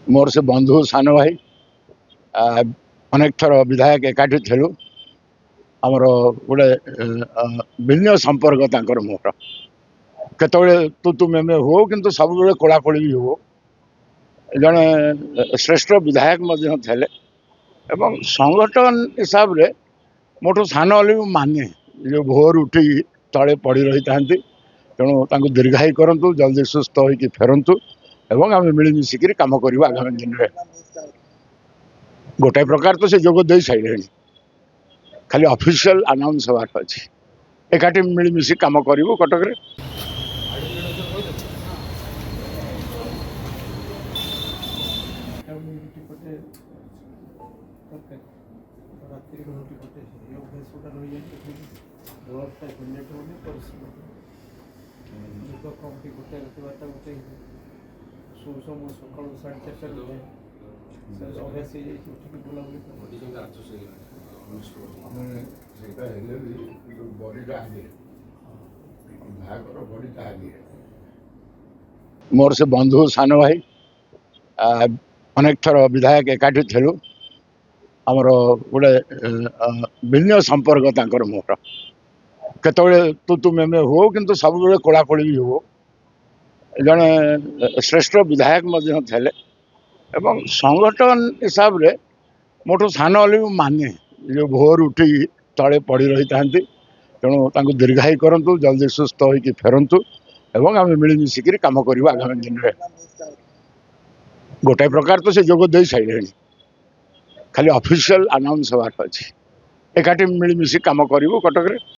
मोर से बंधु सान भाई अनेक थर विधायक एकाठी थिलु आमर गोटे भिन्न संपर्क तांकर मोर केतबेले तू तू मे हो किंतु सब बेले कोलाकोली भी हो जड़े श्रेष्ठ विधायक थे एवं संगठन हिसाब रे मोठो सान वाले माने जो भोर उठी तले पड़ रही था तेणु दीर्घायु करूँ जल्दी सुस्थ होकर फेरतु एवं आम मिलमिशिक कम करवा आगामी दिन में गोटाए प्रकार तो से जोग दे सारे खाली ऑफिशियल अनाउंस हबार अच्छी एकाठी मिलमिशिक कम करूँ कटक रे मोर से बंधु सान भाई अनेक थर विधायक एकाठी थिलु आमर गोटे भिन्न संपर्क तांकर मोर केतबेले तू तू मे हो किंतु सब बेले कोलाकोली भी हो जड़े श्रेष्ठ विधायक थे एवं संगठन हिसाब रे मोठो सान वाले माने जो भोर उठी तले पड़ रही था तेणु दीर्घायु करूँ जल्दी सुस्थ होकर फेरतु एवं आम मिलमिशिक कम करवा आगामी दिन में गोटाए प्रकार तो से जोग दे सारे खाली ऑफिशियल अनाउंस हबार अच्छी एकाठी मिलमिशिक कम करूँ कटक रे।